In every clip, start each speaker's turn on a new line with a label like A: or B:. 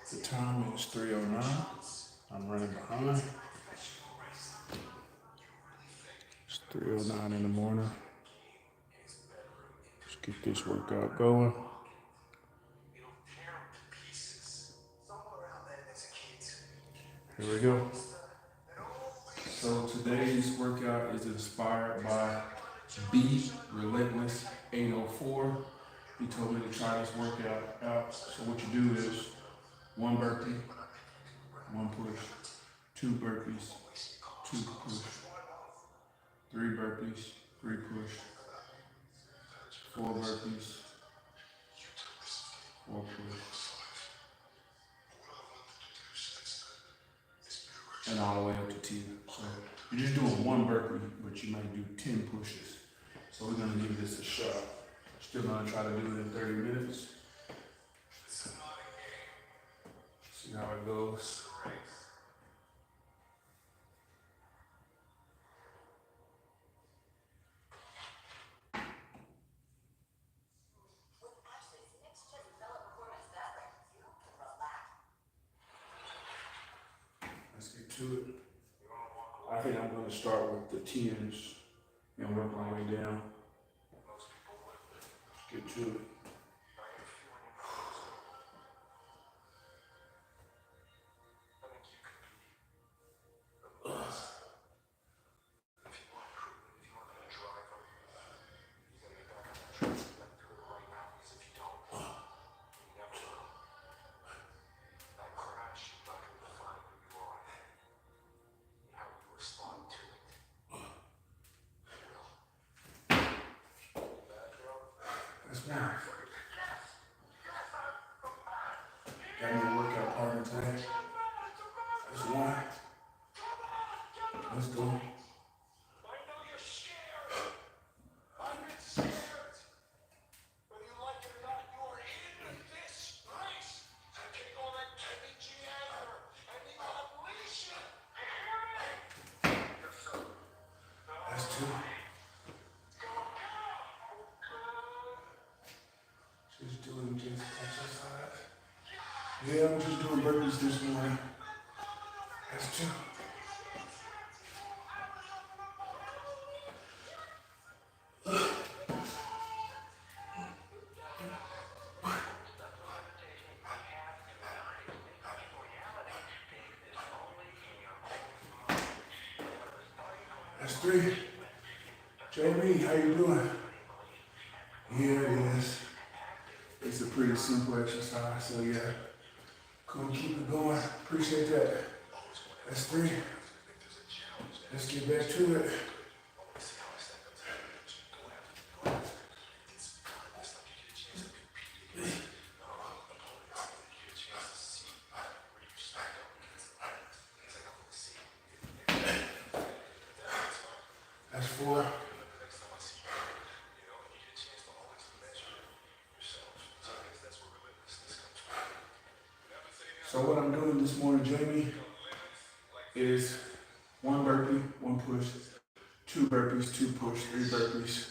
A: The time is 3:09. I'm running behind. It's 3:09 in the morning. Let's get this workout going. Here we go. So today's workout is inspired by B Relentless 804. He told me to try this workout out. So what you do is 1 burpee, 1 push, 2 burpees, 2 push, 3 burpees, 3 push, 4 burpees, 4 push, and all the way up to 10. So you're just doing 1 burpee, but you might do 10 pushes. So we're gonna give this a shot. Still gonna try to do it in 30 minutes. See how it goes. Let's get to it. I think I'm gonna start with the 10s and work my way down. Let's get to it. That's one. Got me a workout partner today. That's one. Let's go. That's 2. Just doing exercise. Yeah, I'm just doing burpees this morning. That's 2. That's 3. Jamie, how you doing? Yeah, it is. It's a pretty simple exercise, so yeah. Cool, keep it going. Appreciate that. That's 3. Let's get back to it. That's 4. So what I'm doing this morning, Jamie, is 1 burpee, 1 push, 2 burpees, 2 push, 3 burpees,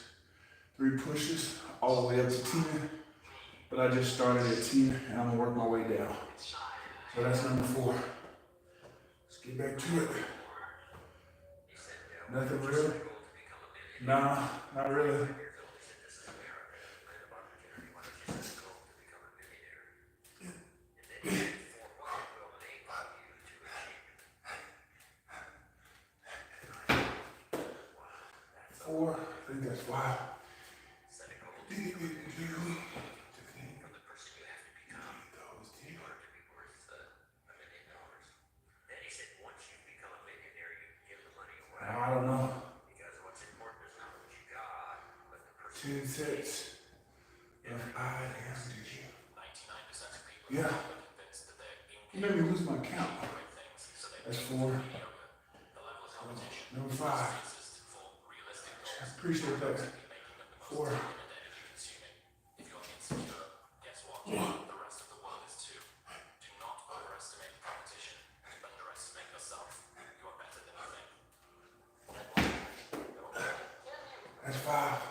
A: 3 pushes, all the way up to 10. But I just started at 10 and I'm gonna work my way down. So that's number 4. Let's get back to it. Nothing real? Nah, not really. Four, I think that's 5. I don't know. 10 sets of I am you. Yeah. You made me lose my count. That's 4. Number 5. I appreciate that. 4. That's 5.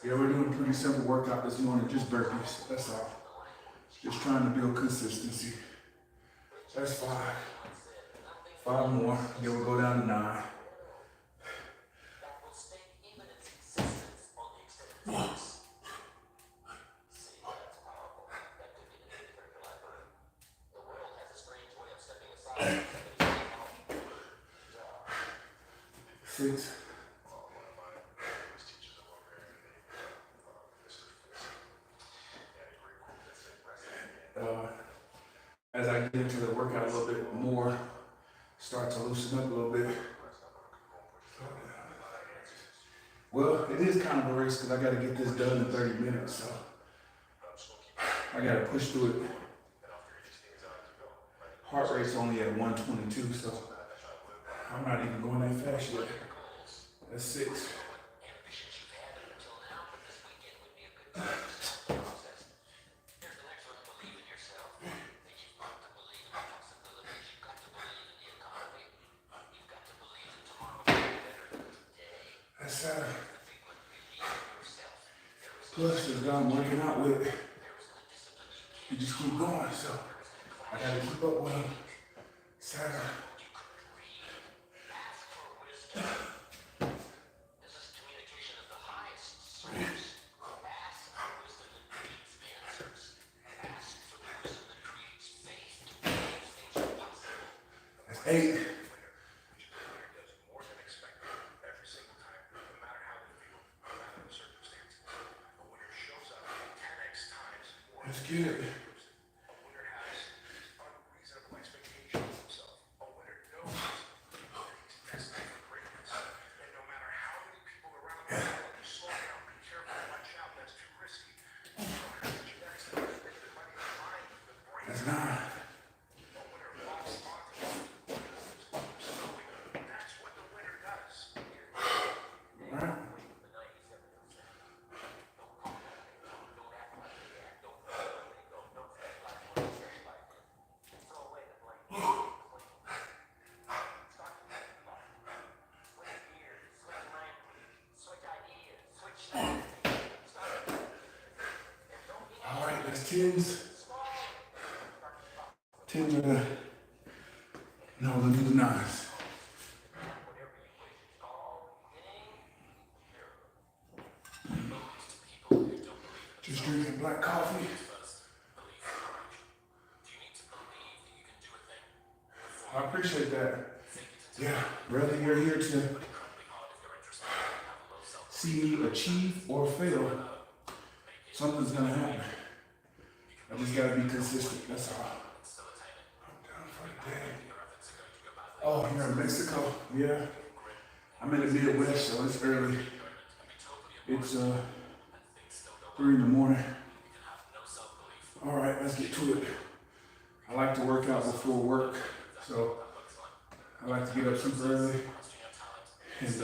A: Yeah, we're doing a pretty simple workout this morning, just burpees, that's all. Just trying to build consistency. That's 5. 5 more, then we'll go down to 9. Six. As I get into the workout a little bit more, start to loosen up a little bit. Well, it is kind of a race because I got to get this done in 30 minutes, so I got to push through it. Heart rate's only at 122, so I'm not even going that fast yet. That's 6. That's 7. Plus, the guy I'm working out with, he just keep going, so I gotta keep up with him. 7. That's 8. That's good. That's 9. Right. All right, that's 10s. 10s are the, no, we'll do the 9s. Just drinking black coffee. I appreciate that. Yeah, whether you're here to see me achieve or fail, something's gonna happen. I just gotta be consistent, that's all. I'm done for the day. Oh, you're in Mexico? Yeah. I'm in the Midwest, so it's early. It's 3 in the morning. All right, let's get to it. I like to work out before work, so I like to get up super early and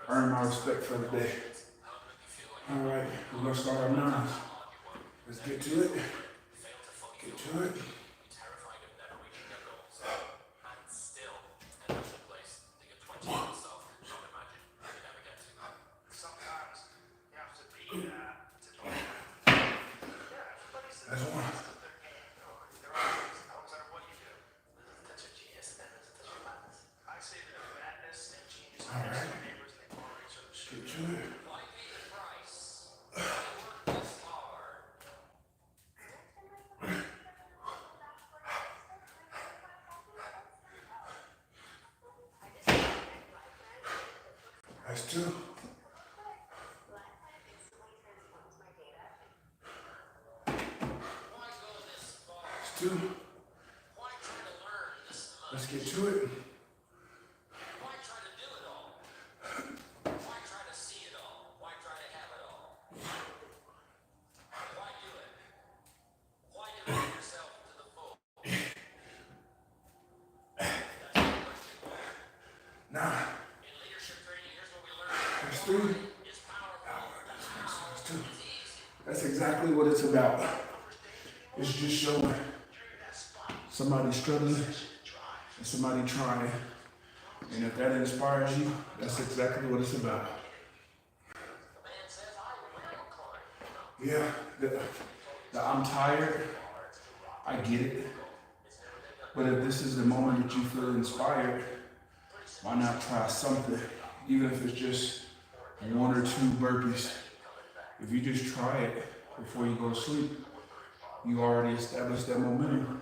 A: earn my respect for the day. All right, we're gonna start our 9s. Let's get to it. Get to it. That's 1. All right. Get to it. That's 2. That's 2. Let's get to it. Nah. That's 3. That's 2. That's exactly what it's about. It's just showing somebody struggling and somebody trying. And if that inspires you, that's exactly what it's about. Yeah, the I'm tired, I get it. But if this is the moment that you feel inspired, why not try something? Even if it's just 1 or 2 burpees. If you just try it before you go to sleep, you already established that momentum.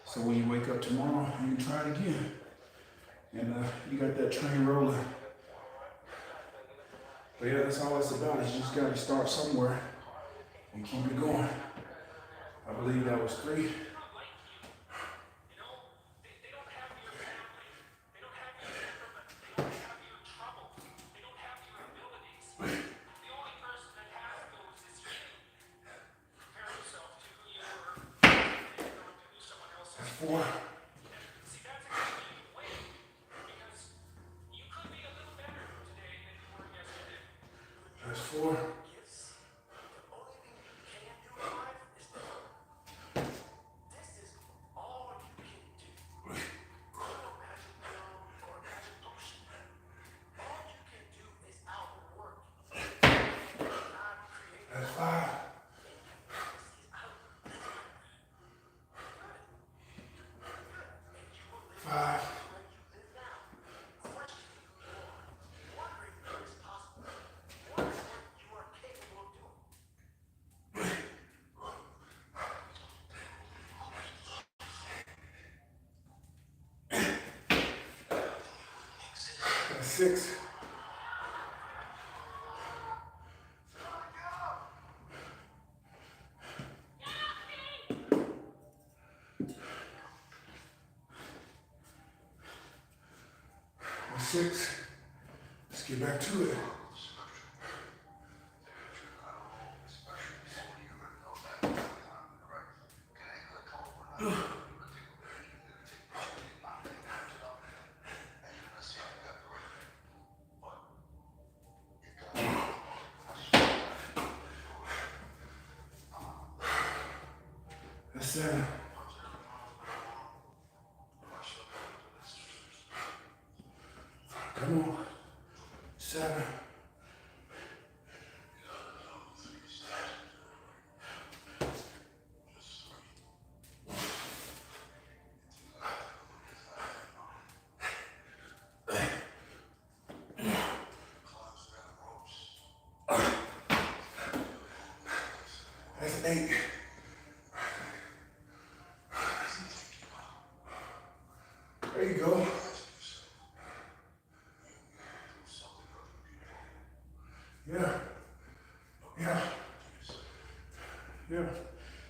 A: So when you wake up tomorrow, you can try it again. And you got that train rolling. But yeah, that's all it's about. Is you just got to start somewhere and keep it going. I believe that was 3. That's 4. That's 4. That's 5. That's 6. That's 6. Let's get back to it. That's 7. Come on. 7. That's 8. There you go. Yeah. Yeah. Yeah.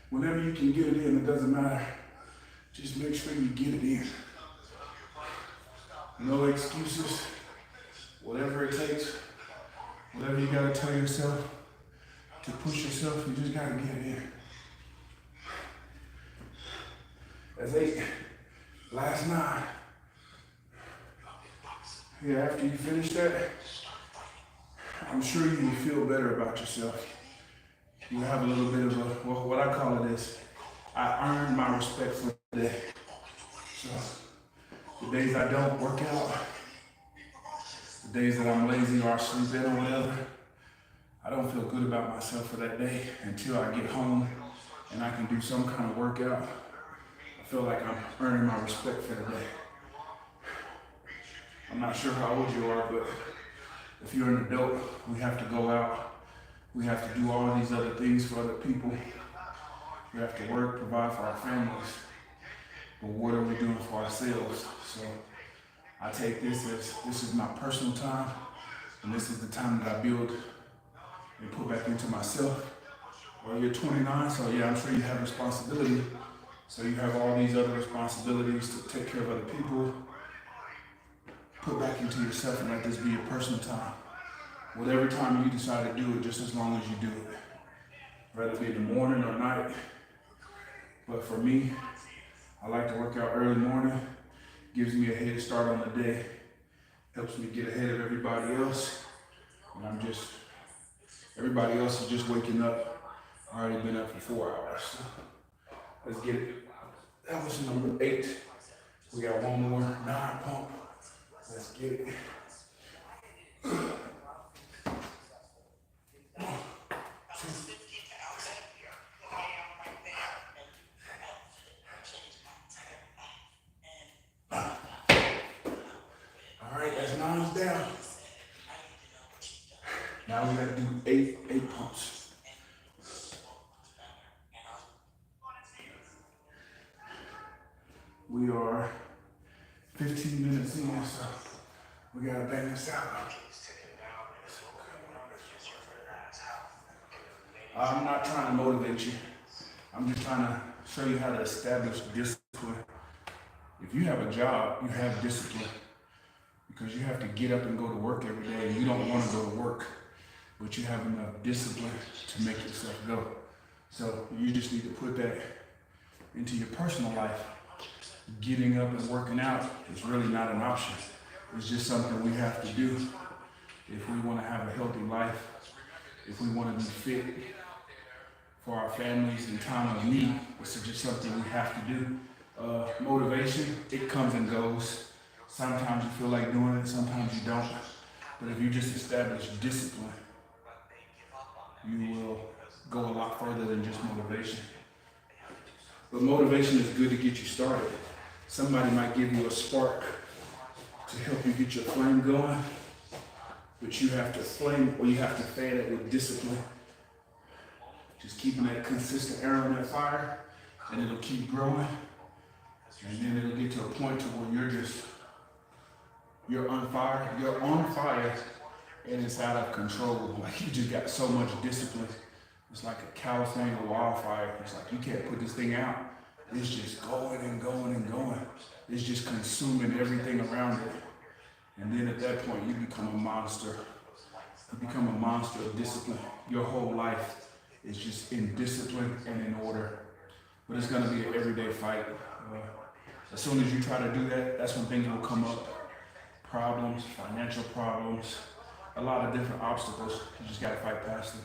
A: Whenever you can get it in, it doesn't matter. Just make sure you get it in. No excuses. Whatever it takes. Whatever you gotta tell yourself to push yourself, you just gotta get it in. That's 8. Last 9. Yeah, after you finish that, I'm sure you will feel better about yourself. You have a little bit of a, well, what I call it is, I earned my respect for the day. So, the days I don't work out, the days that I'm lazy or I sleep in or whatever, I don't feel good about myself for that day until I get home and I can do some kind of workout. I feel like I'm earning my respect for the day. I'm not sure how old you are, but if you're an adult, we have to go out. We have to do all these other things for other people. We have to work, provide for our families. But what are we doing for ourselves? So I take this as, this is my personal time, and this is the time that I build and put back into myself. Well, you're 29, so yeah, I'm sure you have responsibility. So you have all these other responsibilities to take care of other people. Put back into yourself and let this be your personal time. Whatever time you decide to do it, just as long as you do it. Whether it be in the morning or night. But for me, I like to work out early morning. Gives me a head start on the day. Helps me get ahead of everybody else. And everybody else is just waking up. I've already been up for 4 hours. So let's get it. That was number 8. We got one more 9 pump. Let's get it. Now we gotta do eight pumps. We are 15 minutes in, so we gotta bang this out. I'm not trying to motivate you. I'm just trying to show you how to establish discipline. If you have a job, you have discipline because you have to get up and go to work every day and you don't want to go to work, but you have enough discipline to make yourself go. So you just need to put that into your personal life. Getting up and working out is really not an option. It's just something we have to do if we want to have a healthy life, if we want to be fit for our families in time of need. It's just something we have to do. Motivation, it comes and goes. Sometimes you feel like doing it, sometimes you don't. But if you just establish discipline, you will go a lot further than just motivation. But motivation is good to get you started. Somebody might give you a spark to help you get your flame going, but you have to flame, or you have to fan it with discipline. Just keeping that consistent air on that fire, and it'll keep growing. And then it'll get to a point to where you're on fire, and it's out of control. Like you just got so much discipline. It's like a California wildfire. It's like you can't put this thing out. It's just going and going and going. It's just consuming everything around it. And then at that point, you become a monster. You become a monster of discipline. Your whole life is just in discipline and in order. But it's going to be an everyday fight. As soon as you try to do that, that's when things will come up. Problems, financial problems, a lot of different obstacles. You just got to fight past them.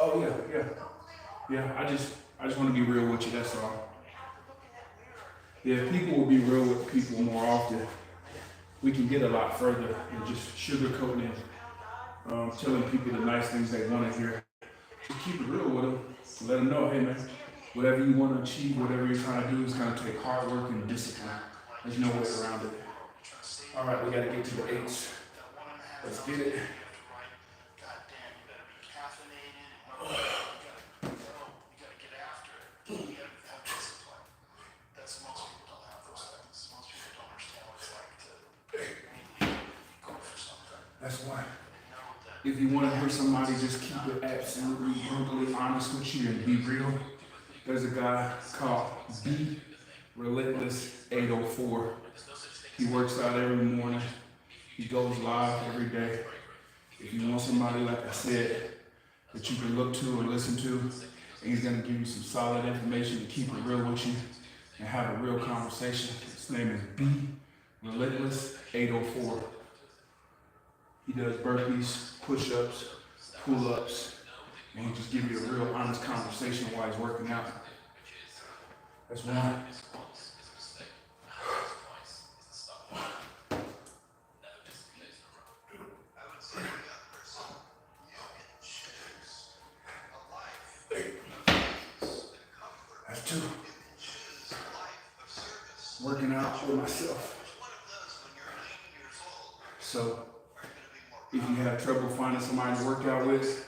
A: Oh yeah. I just want to be real with you. That's all. Yeah, if people will be real with people more often, we can get a lot further than just sugarcoating and telling people the nice things they want to hear. Just keep it real with them. Let them know, hey man, whatever you want to achieve, whatever you're trying to do is going to take hard work and discipline. There's no way around it. All right, we got to get to the 8s. Let's get it. That's why. If you want to hear somebody just keep it absolutely brutally honest with you and be real, there's a guy called Be Relentless 804. He works out every morning. He goes live every day. If you want somebody, like I said, that you can look to or listen to, and he's going to give you some solid information to keep it real with you and have a real conversation. His name is Be Relentless 804. He does burpees, push-ups, pull-ups, and he'll just give you a real honest conversation while he's working out. That's one. That's 2. Working out for myself. So, if you have trouble finding somebody to work out with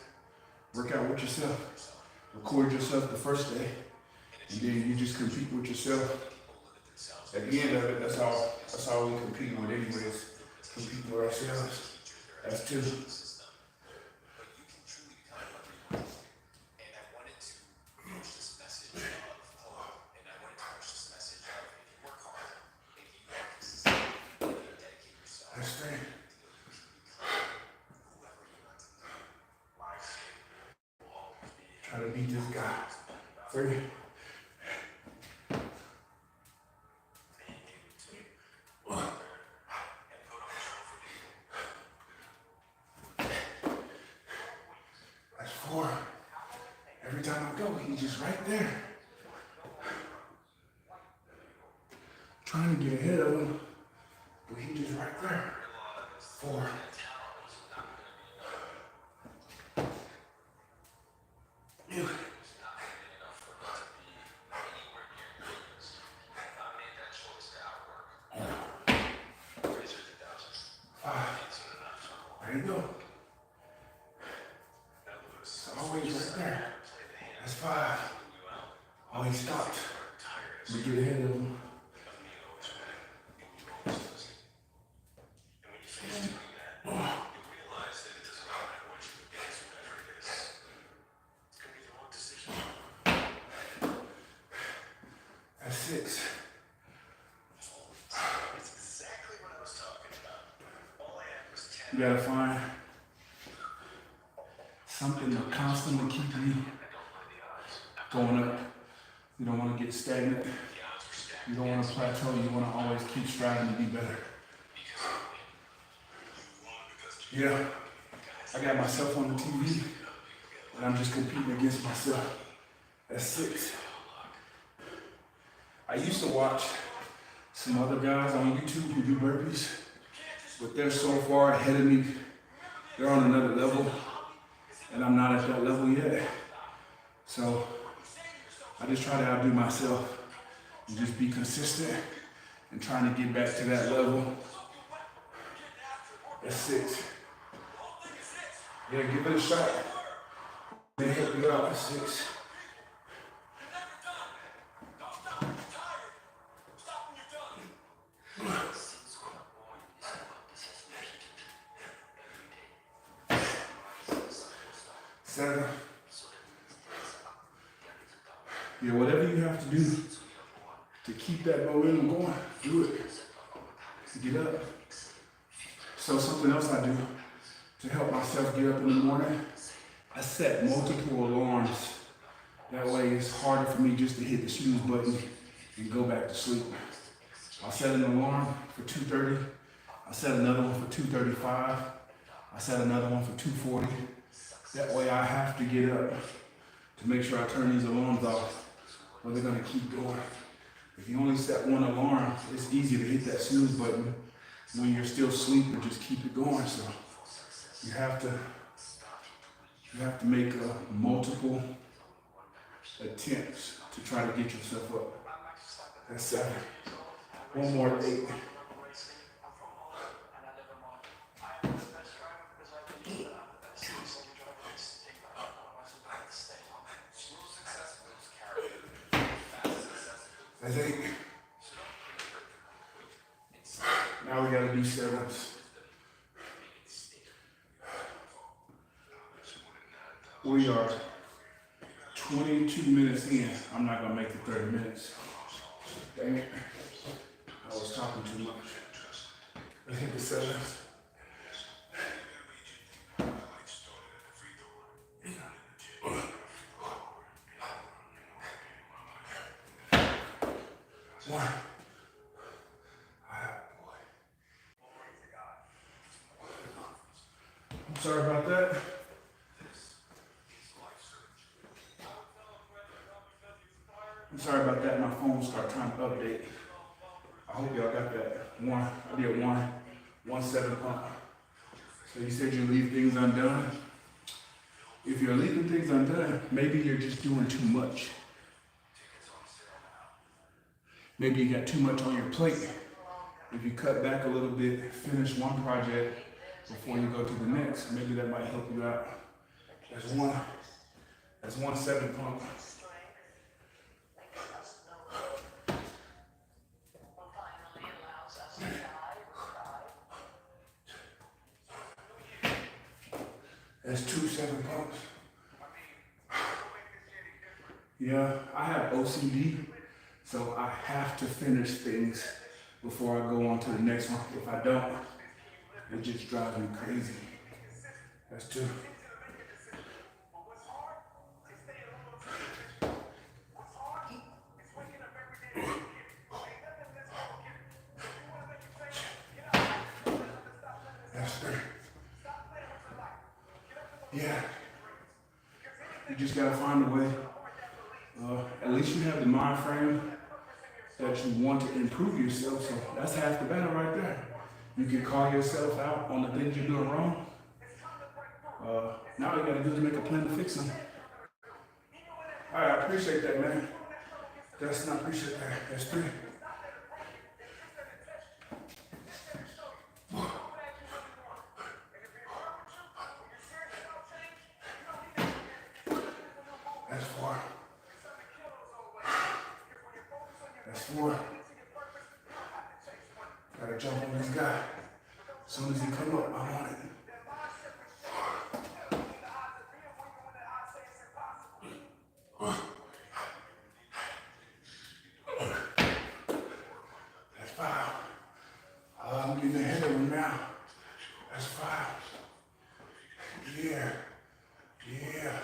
A: yourself. Record yourself the first day, and then you just compete with yourself. At the end of it, that's all we compete with anyways. Compete with ourselves. That's 2. That's 3. Try to beat this guy. 3. That's 4. Every time I go, he's just right there. Trying to get ahead of him, but he's just right there. 4. There you go. It's always right there. That's 5. Oh, he stopped. We get ahead of him. That's 6. You gotta find something to constantly keep you going up. You don't want to get stagnant. You don't want to plateau. You want to always keep striving to be better. Yeah, I got myself on the TV, and I'm just competing against myself. That's 6. I used to watch some other guys on YouTube who do burpees, but they're so far ahead of me. They're on another level, and I'm not at that level yet. So I just try to outdo myself and just be consistent and trying to get back to that level. That's 6. Yeah, give it a shot. They help you out. That's 6. Seven. Yeah, whatever you have to do to keep that momentum going, do it. Get up. So something else I do to help myself get up in the morning, I set multiple alarms. That way it's harder for me just to hit the snooze button and go back to sleep. I'll set an alarm for 2:30. I'll set another one for 2:35. I set another one for 2:40. That way I have to get up to make sure I turn these alarms off, or they're gonna keep going. If you only set one alarm, it's easy to hit that snooze button when you're still asleep and just keep it going. So you have to make multiple attempts to try to get yourself up. That's 7. One more at 8. That's 8. Now we gotta do sit-ups. We are 22 minutes in. I'm not gonna make the 30 minutes. Dang it. I was talking too much. Let's hit the sit-ups. One. I'm sorry about that. I'm sorry about that. My phone started trying to update. I hope y'all got that. 1. I did 1 7 pump. So you said you leave things undone. If you're leaving things undone, maybe you're just doing too much. Maybe you got too much on your plate. If you cut back a little bit, finish one project before you go to the next, maybe that might help you out. That's 1 7 pump. That's 2 7 pumps. Yeah, I have OCD, so I have to finish things before I go on to the next one. If I don't, it just drives me crazy. That's 2. That's 3. Yeah. You just gotta find a way. At least you have the mind frame that you want to improve yourself. So that's half the battle right there. You can call yourself out on the things you're doing wrong. Now all you gotta do is make a plan to fix them. All right, I appreciate that, man. That's not appreciate that. That's 3. 4. Gotta jump on this guy. As soon as he come up, I'm on it. That's 5. I'm getting ahead of him now. That's 5. Yeah. Yeah.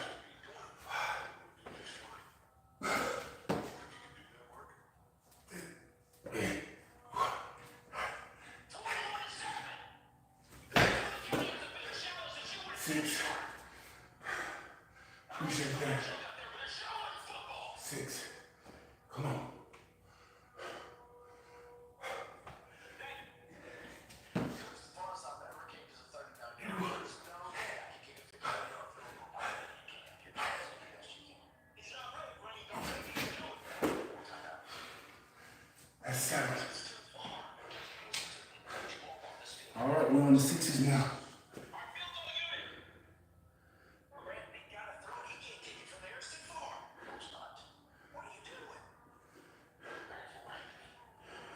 A: 6. Appreciate that. 6. Come on. That's 7. All right, we're on the 6s now.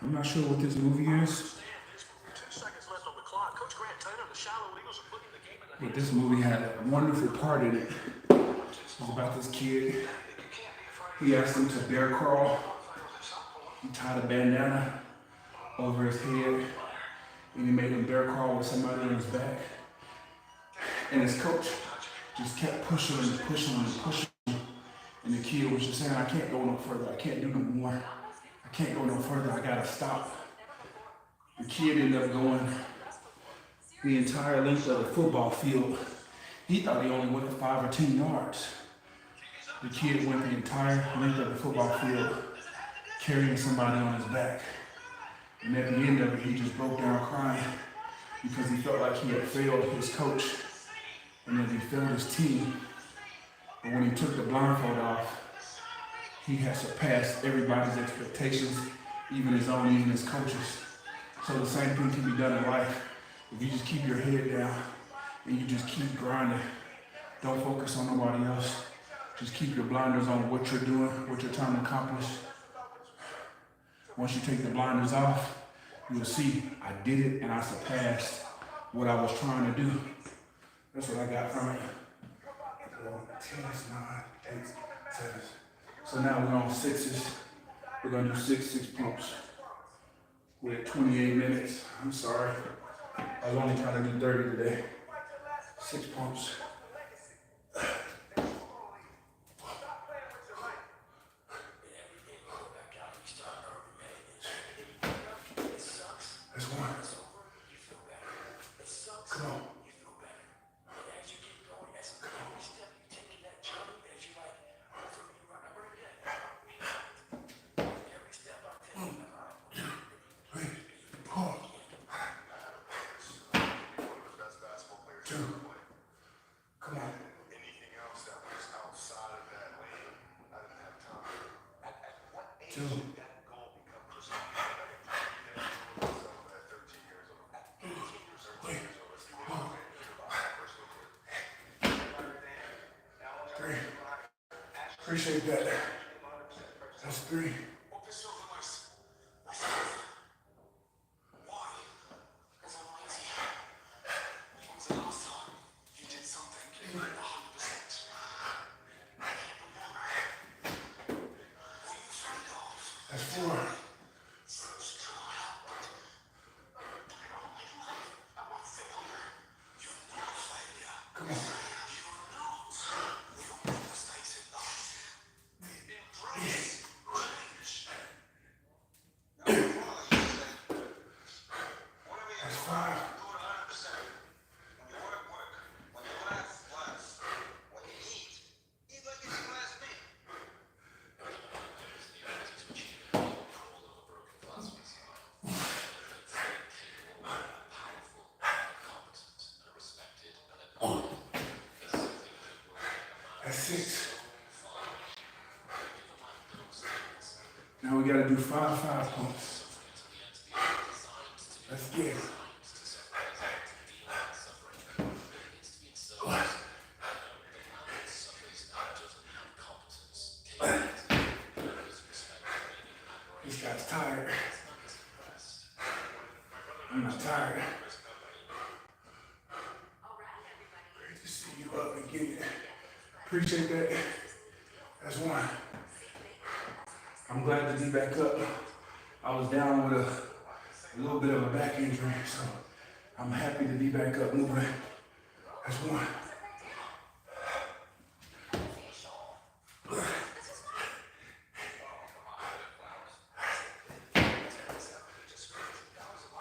A: I'm not sure what this movie is, but this movie had a wonderful part in it. It was about this kid. He asked him to bear crawl. He tied a bandana over his head, and he made him bear crawl with somebody on his back. And his coach just kept pushing and pushing and pushing. And the kid was just saying, I can't go no further. I can't do no more. I can't go no further. I gotta stop. The kid ended up going the entire length of the football field. He thought he only went 5 or 10 yards. The kid went the entire length of the football field carrying somebody on his back. And at the end of it, he just broke down crying because he felt like he had failed his coach and that he failed his team. But when he took the blindfold off, he had surpassed everybody's expectations, even his own, even his coaches. So the same thing can be done in life. If you just keep your head down and you just keep grinding, don't focus on nobody else. Just keep your blinders on what you're doing, what you're trying to accomplish. Once you take the blinders off, you'll see I did it and I surpassed what I was trying to do. That's what I got from it. 10, 9, 8, 7. So now we're on 6s. We're gonna do 6 pumps. We're at 28 minutes. I'm sorry. I was only trying to do 30 today. 6 pumps. That's 1. Come on. Appreciate that. That's 3. That's 4. Come on. That's 6. Now we gotta do 5 pumps. Let's get it. These guys I'm not tired. Great to see you up and get it. Appreciate that. That's one. I'm glad to be back up. I was down with a little bit of a back injury, so I'm happy to be back up moving. That's one.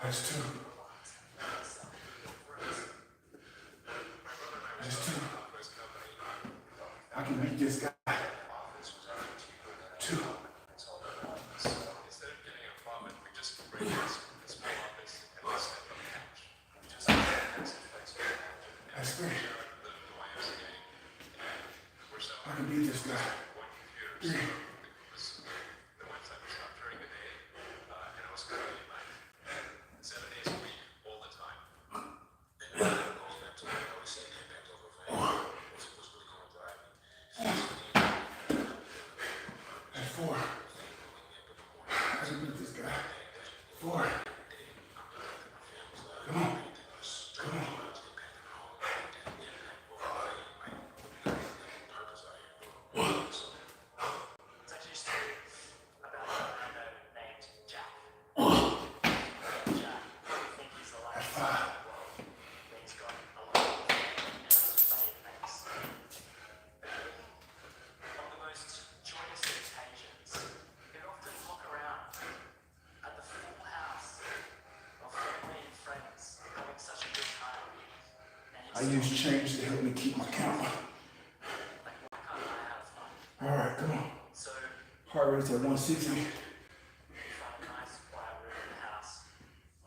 A: That's two. That's two. I can beat this guy. Two. That's three. I can beat this guy. Three. Four. I can beat this guy. Four. Come on. Come on. That's five. I use change to help me keep my count. All right, come on. Heart rate's at 160.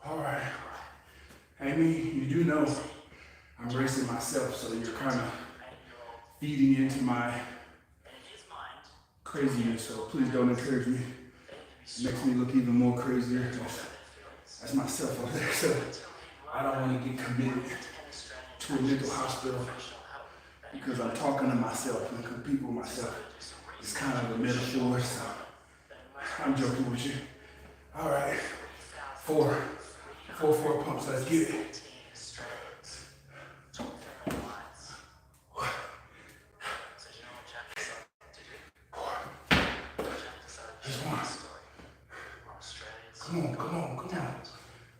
A: All right. Amy, you do know I'm racing myself, so you're kind of feeding into my craziness, so please don't encourage me. It makes me look even more crazier. That's myself over there, so I don't want to get committed to a mental hospital because I'm talking to myself and compete with myself. It's kind of a metaphor, so I'm joking with you. All right, four pumps, let's get it. Just one. Come on.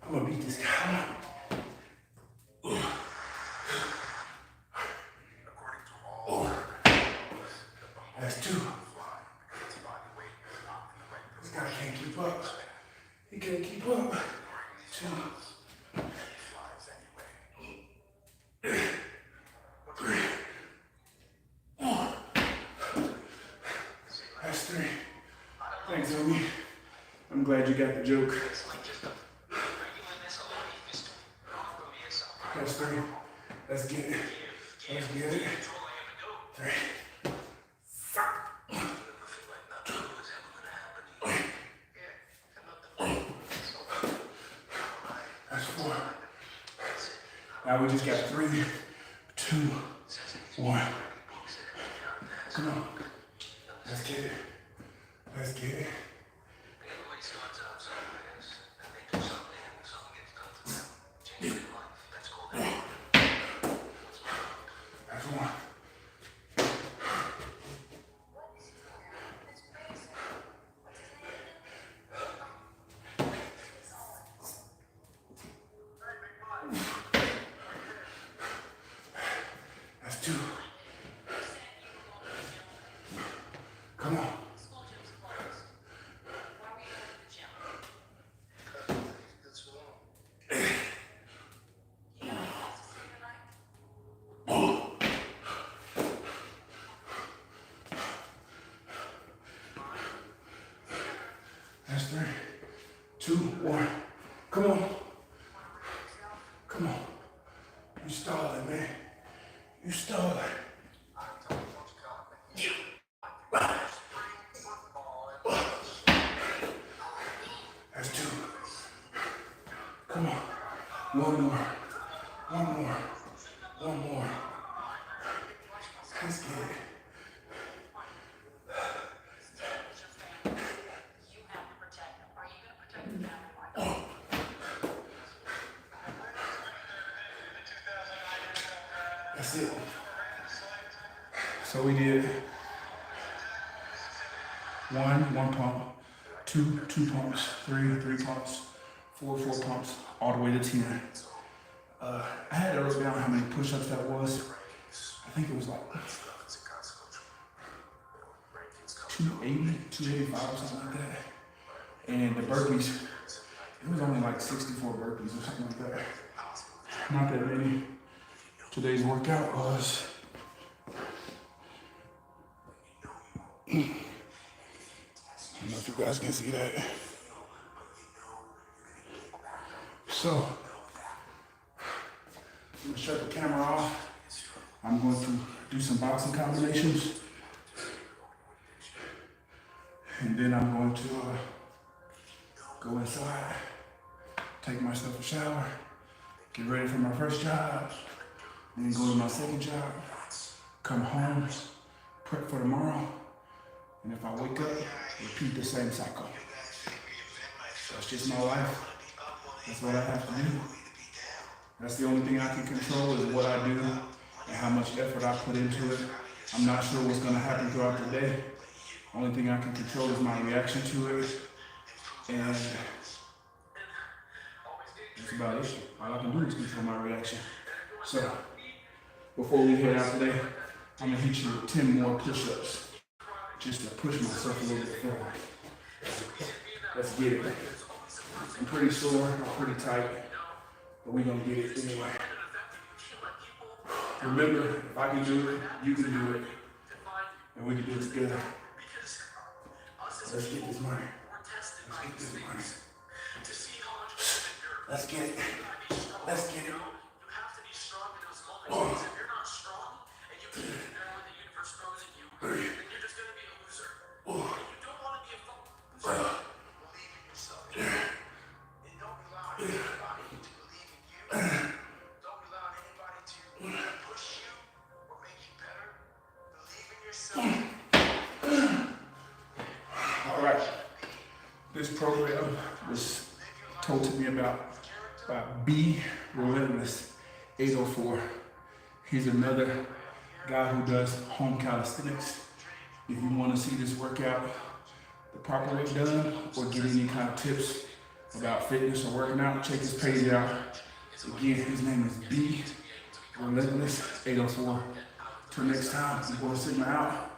A: I'm gonna beat this guy. That's two. This guy can't keep up. He can't keep up. Two. Three. That's three. Thanks, homie. I'm glad you got the joke. That's three. Let's get it. Let's get it. Three. That's four. Now we just got 3, 2, 1. Come on. Let's get it. Let's get it. That's one. That's two. Come on. That's 3, 2, 1. Come on. Come on. You stalling, man. You stalling. That's 2. Come on. One more. Let's get it. That's it. So we did one pump, two pumps, three pumps, four pumps, all the way to 10. I had to write down how many push-ups that was. I think it was like 280, 285 or something like that. And the burpees, it was only like 64 burpees or something like that. Not that many. Today's workout was I don't know if you guys can see that. So, I'm gonna shut the camera off. I'm going to do some boxing combinations. And then I'm going to go inside, take myself a shower, get ready for my first job, then go to my second job, come home, prep for tomorrow, and if I wake up, repeat the same cycle. That's just my life. That's what I have to do. That's the only thing I can control is what I do and how much effort I put into it. I'm not sure what's gonna happen throughout the day. Only thing I can control is my reaction to it. And that's about it. All I can do is control my reaction. So, before we head out today, I'm gonna hit you with 10 more push-ups, just to push myself a little bit further. Let's get it. I'm pretty sore, I'm pretty tight, but we're gonna get it anyway. Remember, if I can do it, you can do it, and we can do it together. Let's get this money. Let's get this money. Let's get it. Let's get it. Oh. All right. This program was told to me about by B Relentless 804. He's another guy who does home calisthenics. If you want to see this workout the proper way done or get any kind of tips about fitness or working out, check his page out. Again, his name is B Relentless 804. Till next time, I'm going to Sigma out.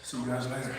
A: See you guys later.